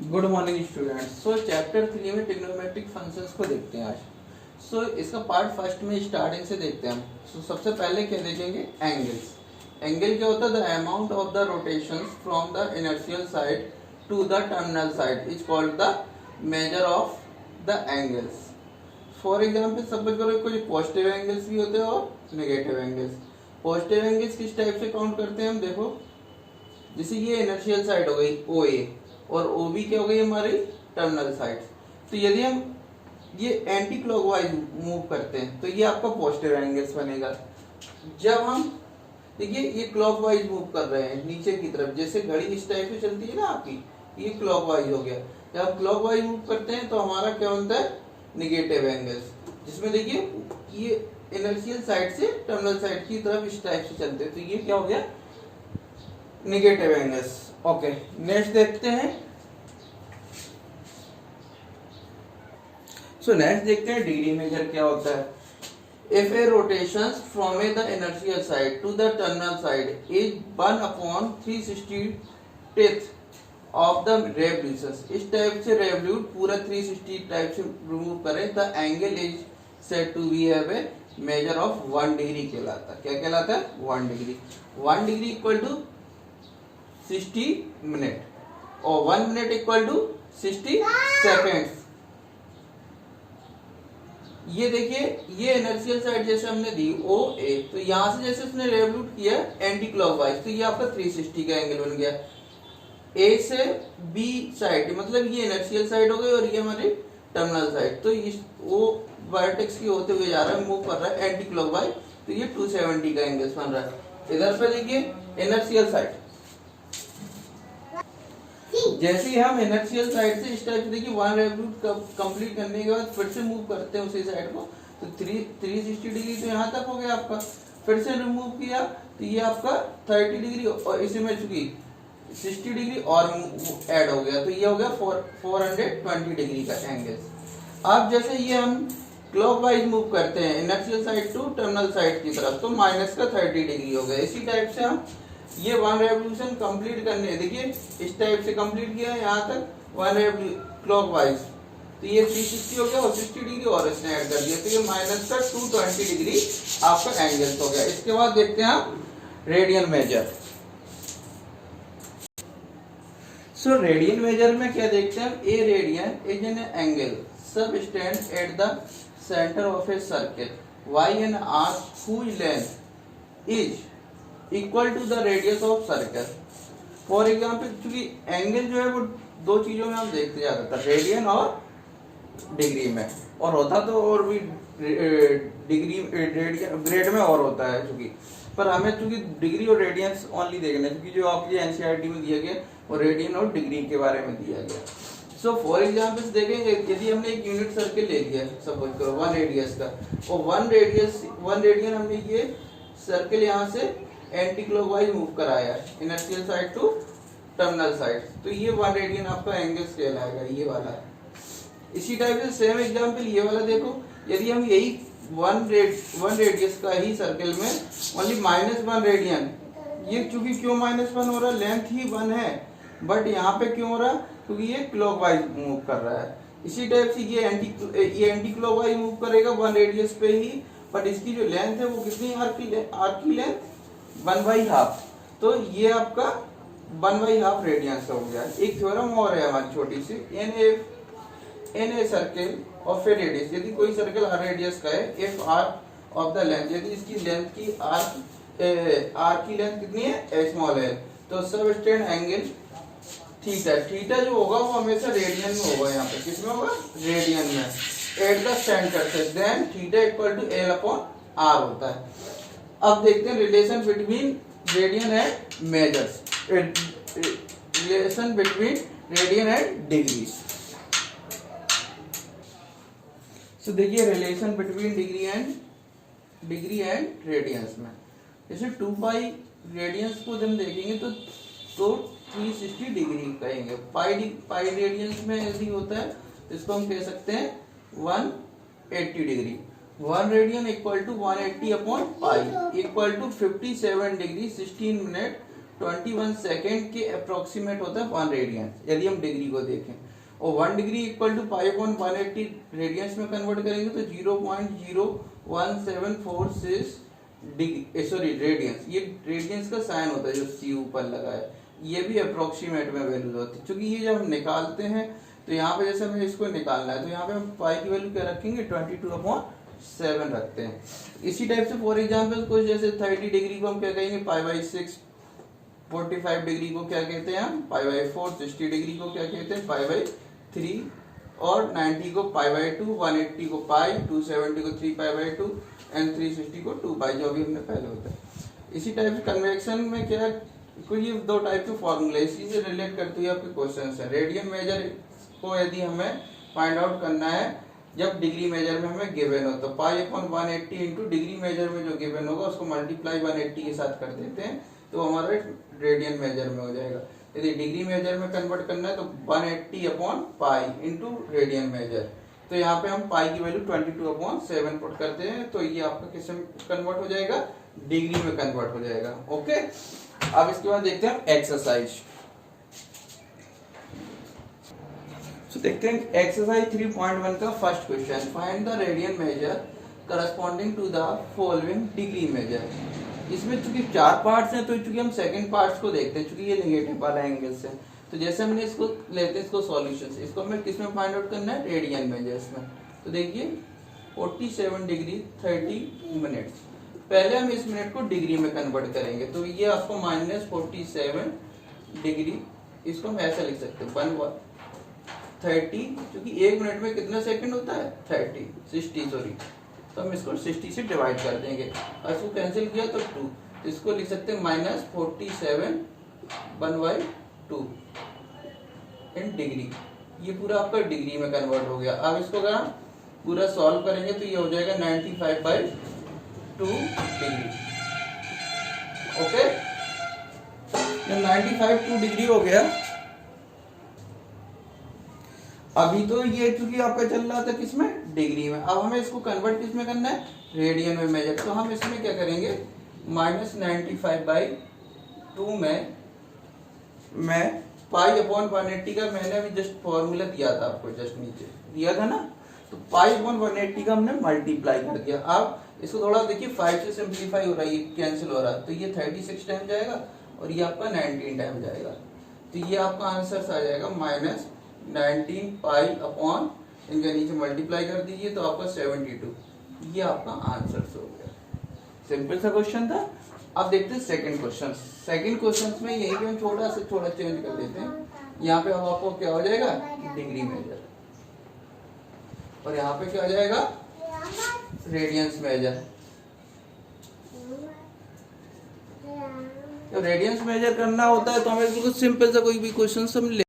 Good morning students. सो chapter 3 में trigonometric functions को देखते हैं आज। इसका पार्ट फर्स्ट में स्टार्टिंग से देखते हैं हम। सबसे पहले क्या देखेंगे, एंगल्स। एंगल क्या होता है? The amount of the rotations from the inertial side to the terminal side is called the measure of the angles. For example suppose करो कुछ पॉजिटिव एंगल्स भी होते हैं और नेगेटिव एंगल्स। पॉजिटिव एंगल्स किस टाइप से काउंट करते हैं हम, देखो जैसे ये इनर्शियल साइड हो गई ओ ए और ओ बी क्या हो गई हमारी टर्मिनल साइड। तो यदि हम ये एंटी क्लॉकवाइज मूव करते हैं तो ये आपका पॉजिटिव एंगल्स बनेगा। जब हम देखिए ये क्लॉकवाइज मूव कर रहे हैं नीचे की तरफ, जैसे घड़ी इस टाइप से चलती है ना आपकी, ये क्लॉकवाइज हो गया। जब हम क्लॉकवाइज मूव करते हैं तो हमारा क्या बनता है, निगेटिव एंगल्स, जिसमें देखिए ये इनर्शियल साइड से टर्मिनल साइड की तरफ इस टाइप से चलते हैं, तो ये क्या हो गया, निगेटिव एंगल्स। ओके, नेक्स्ट देखते हैं। नेक्स्ट देखते हैं डिग्री मेजर क्या होता है। If a rotation from a the inertial side to the terminal side is 1/360th of the revolutions, इस टाइप से रेवोल्यूट पूरा 360 टाइप से रिमूव करें, the angle is said to be have a measure of 1 degree कहलाता है। क्या कहलाता है? 1 degree. 1 degree equal to 60 minute और 1 मिनट इक्वल टू 60 सेकेंड्स। ये देखिए ये इनर्शियल साइड जैसे हमने दी ओ ए, तो यहां से जैसे उसने रेवोल्यूट किया एंटी क्लॉकवाइज, तो ये आपका 360 का एंगल बन गया। ए से बी साइड मतलब ये इनर्शियल साइड हो गई और ये हमारी टर्मिनल साइड, तो इस वो वर्टेक्स की होते हुए जा रहा है, मूव कर रहा है एंटी क्लॉकवाइज, तो ये 270 का एंगल बन रहा है। इधर पे देखिए इनर्शियल साइड, जैसे ही हम इनर्शियल साइड से इस टाइप से देखिए 1 रेवोल्यूट कंप्लीट करने के बाद फिर से मूव करते हैं उसी साइड को, तो 360 डिग्री तो यहाँ तक हो गया आपका। फिर से रिमूव किया तो ये आपका 30 डिग्री और इसी में चुकी 60 डिग्री और ऐड हो गया, तो ये हो गया 420 डिग्री का एंगल। अब जैसे ये हम क्लॉकवाइज मूव करते हैं inertial side to terminal side की तरफ, तो माइनस का 30 डिग्री हो गया। इसी टाइप से हम ये 1 रेवोल्यूशन कंप्लीट करने, देखिए इस टाइप से कंप्लीट किया है यहाँ तक 1 क्लॉकवाइज, तो ये 360 हो गया और 60 डिग्री और इसने ऐड कर दिया, तो ये माइनस का 220 डिग्री आपका एंगल हो गया। इसके बाद देखते हैं आप रेडियन मेजर। रेडियन मेजर में क्या देखते हैं, a radian is an angle subtended at the centre of a circle by an arc whose length is equal to the radius of circle. For example चूंकि एंगल जो है वो दो चीजों में हम देखते जाते थे, रेडियन और डिग्री में, और होता तो और भी डिग्री रेडियन ग्रेड में और होता है चूंकि, पर हमें चूंकि डिग्री और रेडियंस ओनली देखना है, क्योंकि जो आपकी एनसीईआरटी में दिया गया वो रेडियन और डिग्री के बारे में दिया गया। फॉर एग्जाम्पल देखेंगे, यदि हमने एक यूनिट सर्किल ले लिया सपोज करो 1 रेडियस का, और 1 रेडियन हमने ये सर्किल यहाँ से एंटी क्लॉकवाइज मूव कराया initial side to terminal side, तो ये 1 रेडियन आपका एंगल स्केल आएगा, ये वाला है। इसी टाइप से सेम एग्जांपल ये वाला देखो, यदि हम यही 1 रेडियस का ही सर्किल में ओनली -1 रेडियन, ये चूंकि क्यों -1 हो रहा है, लेंथ ही 1 है, बट यहाँ पे क्यों हो रहा है, क्योंकि ये क्लॉकवाइज मूव कर रहा है। इसी टाइप से ये एंटी क्लॉकवाइज मूव करेगा 1 रेडियस पे ही, बट इसकी जो लेंथ है वो कितनी, आर्क की लेंथ 1/2, तो ये आपका 1/2 रेडियंस हो गया। एक थ्योरम और है हमारी छोटी सी, in a circle of a radius, यदि कोई सर्किल आर रेडियस का है, if arc of the length, यदि इसकी लेंथ की आर्क की लेंथ कितनी है, स्मॉल है, तो सबटेंड एंगल थीटा, थीटा जो होगा वो हमेशा रेडियन में होगा, यहाँ पे किसमें होगा, रेडियन में, एट द सेंटर से, then theta equal to L/R होता है। अब देखते हैं relation between radian and measures, relation between radian and degrees. देखिए relation between degree and radians में, जैसे 2 पाई रेडियंस को जब देखेंगे तो 360 डिग्री कहेंगे। पाई रेडियंस में यदि होता है तो इसको हम कह सकते हैं 180 degree. 1 radian equal to 180 upon pi equal to 57 degree 16 minute 21 second के अप्रोक्सीमेट होता है 1 रेडियन, यदि हम डिग्री को देखें। और 1 degree equal to pi upon 180 radians में कन्वर्ट करेंगे तो 0.01746 डिग्री, सॉरी रेडियंस, ये रेडियंस का साइन होता है जो सी ऊपर लगा है, ये भी अप्रोक्सीमेट में वैल्यूज होती है। क्योंकि ये जब हम निकालते हैं तो यहाँ पे जैसे हमें इसको निकालना है तो यहाँ पे हम पाई की वैल्यू क्या रखेंगे, 22/7 रखते हैं। इसी टाइप से फॉर एग्जाम्पल कुछ जैसे 30 डिग्री को हम क्या कहेंगे, पाई/6, 45 डिग्री को क्या कहते हैं हम, पाई/4, 60 डिग्री को क्या कहते हैं, पाई/3, और 90 को पाई/2, 180 को पाई, 270 को 3 पाई/2 एंड 360 को 2 पाई, जो भी हमने पहले होता है। इसी टाइप से कन्वेक्शन में क्या है, कोई ये दो टाइप के फॉर्मूले इसी से रिलेट करते हुए आपके क्वेश्चन है। रेडियन मेजर को यदि हमें फाइंड आउट करना है जब डिग्री मेजर में हमें गिवन हो तो pi upon 180 into degree measure में जो गिवन होगा उसको मल्टीप्लाई 180 के साथ कर देते हैं तो हमारा रेडियन मेजर में हो जाएगा। यदि डिग्री मेजर में कन्वर्ट करना है तो 180 upon pi into radian major, तो यहाँ पे हम पाई की वैल्यू 22/7 पुट करते हैं तो ये आपका किस में कन्वर्ट हो जाएगा, डिग्री में कन्वर्ट हो जाएगा। ओके, अब इसके बाद देखते हैं एक्सरसाइज। तो देखते हैं एक्सरसाइज 3.1 का first question, find the radian measure corresponding to the following degree measure. इसमें चूंकि 4 पार्ट्स हैं तो चूंकि हम सेकंड पार्ट्स को देखते हैं, चूंकि ये नेगेटिव वाला एंगल से, तो जैसे हमने इसको लेते हैं इसको सॉल्यूशन से, इसको हमें किस में फाइंड आउट करना है, रेडियन मेजर्स में। तो देखिए 47 डिग्री 30 मिनट्स, पहले हम इस मिनट को डिग्री में कन्वर्ट करेंगे तो ये आपको -47 डिग्री, इसको हम ऐसा लिख सकते हैं 130, क्योंकि 1 मिनट में कितना सेकंड होता है, 60 सॉरी, तो हम इसको 60 से डिवाइड कर देंगे और इसको कैंसिल किया तो 2, तो इसको लिख सकते हैं -47 1/2 इन डिग्री। ये पूरा आपका डिग्री में कन्वर्ट हो गया। अब इसको अगर हम पूरा सॉल्व करेंगे तो ये हो जाएगा 95/2 डिग्री। ओके, जब 95/2 डिग्री हो गया, अभी तो ये चूंकि आपका चल रहा था किसमें, डिग्री में, अब हमें इसको कन्वर्ट किस में करना है, रेडियन में मेजर। तो हम इसमें क्या करेंगे, -95/2 में मैं पाई अपॉन 180 का मैंने अभी जस्ट फॉर्मूला दिया था आपको, जस्ट नीचे दिया था ना, तो पाई अपॉन 180 का हमने मल्टीप्लाई कर दिया। अब इसको थोड़ा देखिए 5 से सिंप्लीफाई हो रहा है, ये कैंसिल हो रहा है, तो ये 36 टाइम जाएगा और ये आपका 19 टाइम जाएगा, तो ये आपका आंसर आ जाएगा -19 पाई अपॉन, इनके नीचे मल्टीप्लाई कर दीजिए तो आपका 72, ये आपका आंसर हो गया। सिंपल सा क्वेश्चन था। अब देखते हैं सेकंड क्वेश्चन। सेकंड क्वेश्चन में यही भी हम थोड़ा सा थोड़ा चेंज कर देते हैं, यहाँ पे अब आपको क्या हो जाएगा, डिग्री मेजर, और यहाँ पे क्या हो जाएगा, रेडियंस मेजर। तो रेडियंस मेजर करना होता है तो हमें बिल्कुल सिंपल सा कोई भी क्वेश्चन हम ले,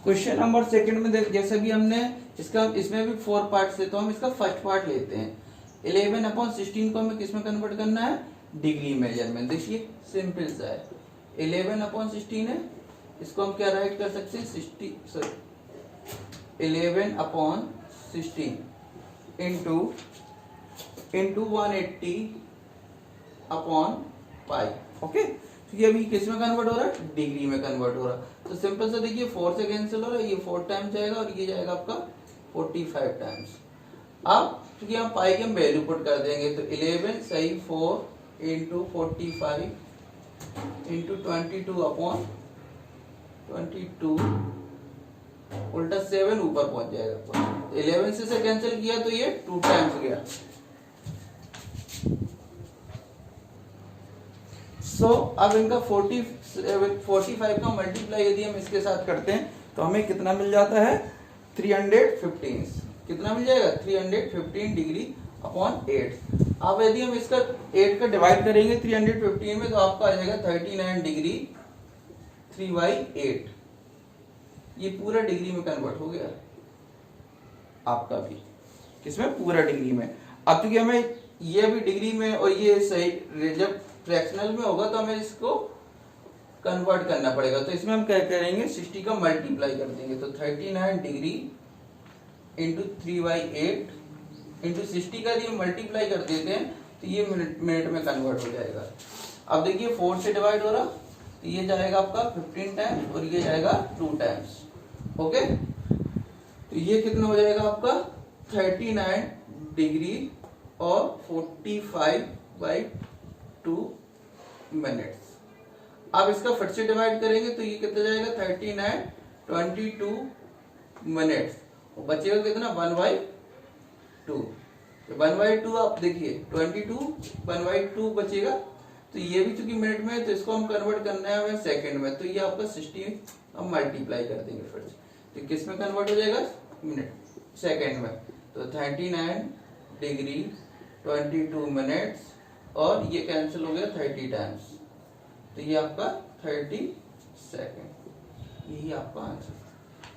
क्वेश्चन नंबर सेकंड में जैसे भी हमने इसका, इसमें भी 4 पार्ट्स थे तो हम इसका फर्स्ट पार्ट लेते हैं। 11/16 को हमें किस में कन्वर्ट करना है, डिग्री मेजर में। देखिए सिंपल सा है, 11/16 है, इसको हम क्या राइट कर सकते हैं, 11/16 इंटू 180 अपॉन पाई। ओके, तो ये अभी किस में कन्वर्ट हो रहा है, डिग्री में कन्वर्ट हो रहा है। तो सिंपल सा देखिए 4 से कैंसिल हो रहा है, ये 4 टाइम जाएगा और ये जाएगा आपका 45 टाइम्स। अब क्योंकि हम पाई की हम वैल्यू पुट कर देंगे तो 11 सही 4 इंटू 45 इंटू 22 अपॉन 22, उल्टा 7 ऊपर पहुंच जाएगा। 11 से कैंसिल किया तो ये 2 टाइम्स गया। अब इनका 45 का मल्टीप्लाई यदि हम इसके साथ करते हैं तो हमें कितना मिल जाता है, 315, कितना मिल जाएगा, 315 डिग्री अपॉन 8। अब यदि हम इसका 8 का डिवाइड करेंगे 315 में तो आपका आ जाएगा 39 डिग्री 3/8। ये पूरा डिग्री में कन्वर्ट हो गया आपका भी, किसमें, पूरा डिग्री में। अब क्योंकि हमें ये भी डिग्री में और ये सही, जब फ्रैक्शनल में होगा तो हमें इसको कन्वर्ट करना पड़ेगा, तो इसमें हम क्या करेंगे, 60 का मल्टीप्लाई कर देंगे तो 39 डिग्री इंटू 3/8 इंटू 60 का यदि हम मल्टीप्लाई कर देते हैं तो ये मिनट में कन्वर्ट हो जाएगा। अब देखिए 4 से डिवाइड हो रहा तो ये जाएगा आपका 15 टाइम्स और ये जाएगा 2 टाइम्स। ओके, तो ये कितना हो जाएगा आपका 39 डिग्री और 45/2 मिनट्स। आप इसका फट से डिवाइड करेंगे तो ये कितना जाएगा 39 22 मिनट्स और बचेगा कितना 1/2। 1/2 आप देखिए 22 1/2 बचेगा। तो ये भी चूंकि मिनट में है तो इसको हम कन्वर्ट करना है हमें सेकंड में, तो ये आपका 60 हम मल्टीप्लाई कर देंगे फिर से, तो किस में कन्वर्ट हो जाएगा मिनट सेकंड में। तो 39 डिग्री 22 मिनट्स और ये कैंसिल हो गया 30 टाइम्स, तो ये आपका 30 सेकेंड। यही आपका आंसर,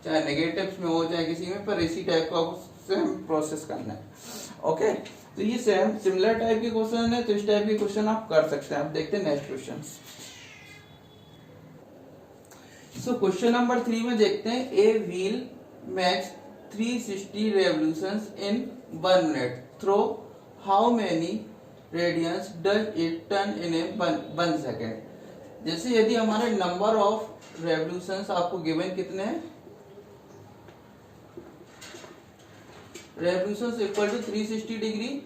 चाहे नेगेटिव्स में हो चाहे किसी में, पर इसी टाइप का सेम प्रोसेस करना है। ओके, तो ये सेम सिमिलर टाइप के क्वेश्चन है, तो इस टाइप के क्वेश्चन आप कर सकते हैं। आप देखते हैं next question. So question number 3 में देखते हैं a wheel makes 360 revolutions in 1 minute through how many radians does it turn in a 1 second। जैसे यदि हमारे नंबर ऑफ रेवोल्यूशंस आपको गिवन कितने हैं, revolutions equal to 360 degree,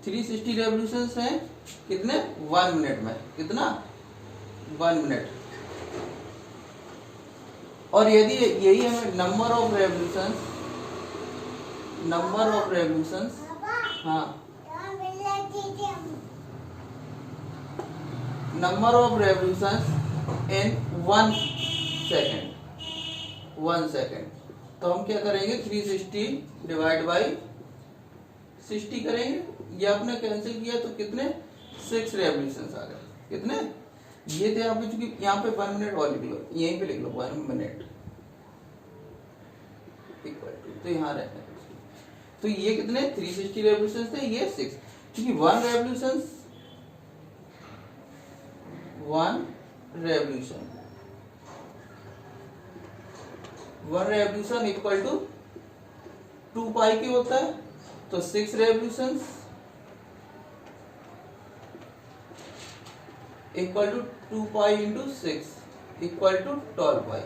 360 revolutions हैं कितने 1 मिनट में, कितना 1 मिनट। और यदि यही हमें नंबर ऑफ रेवोल्यूशंस हाँ number of revolutions in 1 second, तो हम क्या करेंगे 360 डिवाइड बाई 60 करेंगे। ये आपने कैंसिल किया तो कितने 6 रेवोल्यूशंस आ गए, कितने ये थे आप, चूंकि यहाँ पे 1 मिनट और लिख लो, यहीं पे लिख लो 1 मिनट इक्वल टू, तो यहाँ रहने तो ये कितने 360 रेवोल्यूशंस थे, ये 6, क्योंकि 1 रेवोल्यूशन इक्वल टू 2 पाई के होता है, तो 6 revolutions equal to 2 pi into 6 equal to 12 pi.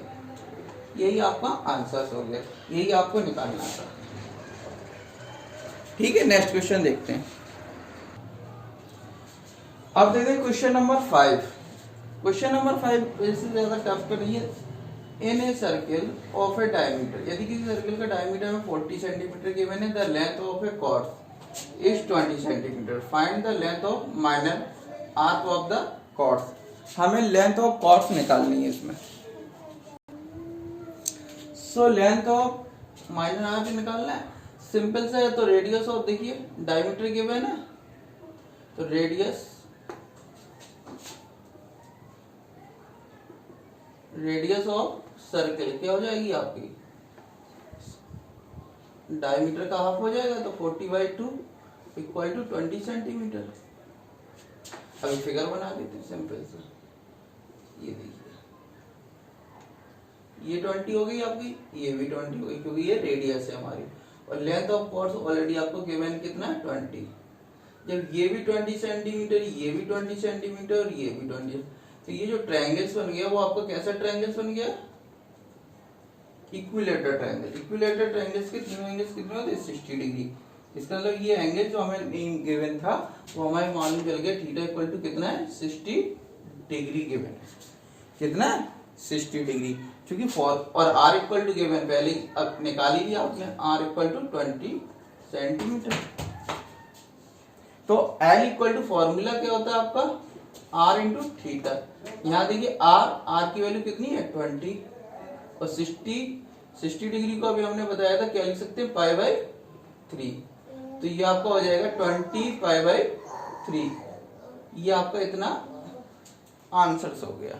यही आपका आंसर हो गया, यही आपको निकालना था। ठीक है, नेक्स्ट क्वेश्चन देखते हैं। अब देखते हैं क्वेश्चन नंबर 5। क्वेश्चन नंबर 5 इससे ज्यादा टफ तो नहीं है। इन ए सर्किल ऑफ ए डायमीटर, यदि किसी सर्किल का डायमीटर में 40 सेंटीमीटर गिवन है, the length of A cord is 20 centimetre, find the length of minor arc of the chords. हमें लेंथ ऑफ कॉर्ड्स निकालनी है इसमें। So length of minor arc निकालना है, सिंपल सा है। तो रेडियस ऑफ देखिए डायमीटर गिवन है, तो रेडियस ऑफ सर्किल क्या हो जाएगी आपकी, डायमीटर का हाफ हो जाएगा, तो 40/2 इक्वल टू 20 सेंटीमीटर। अभी फिगर बना देते हैं सिंपल सा, ये देखिए ये 20 हो गई आपकी, ये भी 20 हो गई, क्योंकि ये रेडियस है हमारी। और लेंथ ऑफ कॉर्ड्स ऑलरेडी आपको गिवन कितना 20। जब ये भी 20 सेंटीमीटर, ये भी 20 सेंटीमीटर और ये भी 20, तो ये जो ट्रायंगल्स बन गया वो आपका कैसा ट्रायंगल्स बन गया, इक्विलेटरल ट्रायंगल। इक्विलेटरल ट्रायंगल्स के तीनों एंगल्स कितने होते हैं 60 डिग्री। इसका मतलब ये एंगल जो हमें गिवन था वो हमें मालूम चल गया, थीटा इक्वल टू कितना है 60 डिग्री गिवन है, कितना 60 डिग्री, क्योंकि और आर इक्वल टू गिवन पहले अब निकाल ही लिया आपने, आर इक्वल टू 20 सेंटीमीटर। तो एल इक्वल टू फॉर्मूला क्या होता है आपका आर इंटू थीटा। यहाँ देखिए आर की वैल्यू कितनी है 20 और 60 डिग्री को अभी हमने बताया था क्या लिख सकते हैं π/3, तो ये आपका हो जाएगा 20 π/3। ये आपका इतना आंसर हो गया।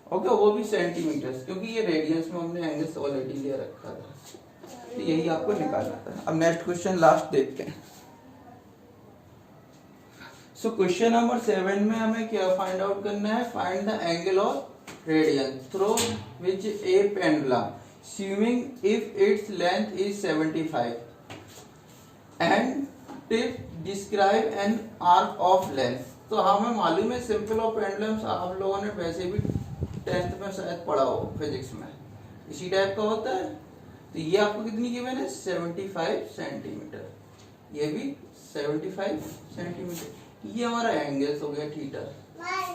ओके, वो भी सेंटीमीटर, क्योंकि ये रेडियंस में हमने एंगल्स ऑलरेडी ले रखा था, तो यही आपको निकालना था। अब नेक्स्ट क्वेश्चन लास्ट देखते हैं। सो क्वेश्चन नंबर 7 में हमें क्या फाइंड आउट करना है, find the angle of radian through which A pendulum swing if its length is 75 and tip describe an arc of length तो हमें मालूम है सिंपल और पेंडुलम्स आप लोगों ने वैसे भी 10th में शायद पढ़ा हो फिजिक्स में, इसी टाइप का होता है। तो ये आपको कितनी गिवन है 75 सेंटीमीटर, ये भी 75 सेंटीमीटर। ये हमारा एंगल्स हो गया थीटा,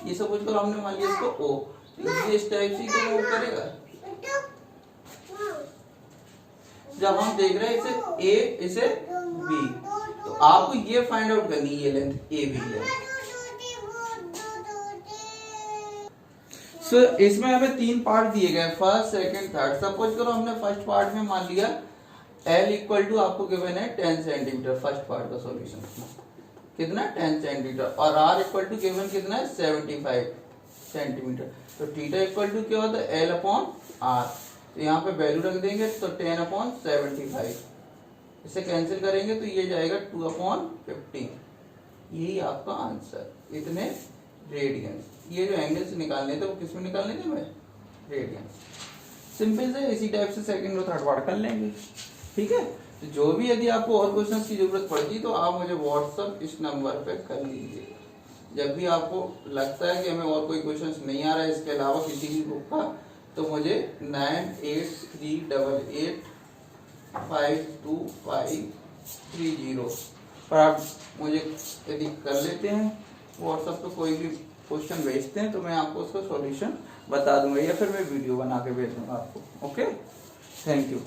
ये सपोज करो हमने मान लिया इसको ओ, तो ये इस टाइप से तो मूव करेगा। जब हम देख रहे हैं इसे ए इसे बी, तो आपको ये फाइंड आउट करनी है ये लेंथ ए बी लेंथ। सो इसमें हमें 3 पार्ट दिए गए, फर्स्ट सेकंड थर्ड। सपोज करो हमने फर्स्ट पार्ट में मान लिया L इक्वल टू आपको गिवन है 10 सेंटीमीटर, फर्स्ट पार्ट का सॉल्यूशन कितना 10 सेंटीमीटर, और R इक्वल टू गिवन कितना है 75 सेंटीमीटर। तो थीटा इक्वल टू क्या होता है L अपॉन R, तो यहाँ पे वैल्यू रख देंगे तो 10 अपॉन 75, इसे कैंसिल करेंगे तो ये जाएगा 2 अपॉन 15। यही आपका आंसर, इतने रेडियन। ये जो एंगल्स निकालने थे वो किस में निकालने थे मैं, रेडियन। सिंपल से इसी टाइप से सेकंड और थर्ड पार्ट कर लेंगे, ठीक है। तो जो भी यदि आपको और क्वेश्चंस की जरूरत पड़ती तो आप मुझे व्हाट्सएप इस नंबर पे कर लीजिए। जब भी आपको लगता है कि हमें और कोई क्वेश्चंस नहीं आ रहा है इसके अलावा किसी भी बुक का, तो मुझे 9838525530 पर आप मुझे यदि कर लेते हैं व्हाट्सएप पे कोई भी क्वेश्चन भेजते हैं तो मैं आपको उसका सॉल्यूशन बता दूंगा, या फिर मैं वीडियो बना के भेज दूंगा आपको। Okay, thank you.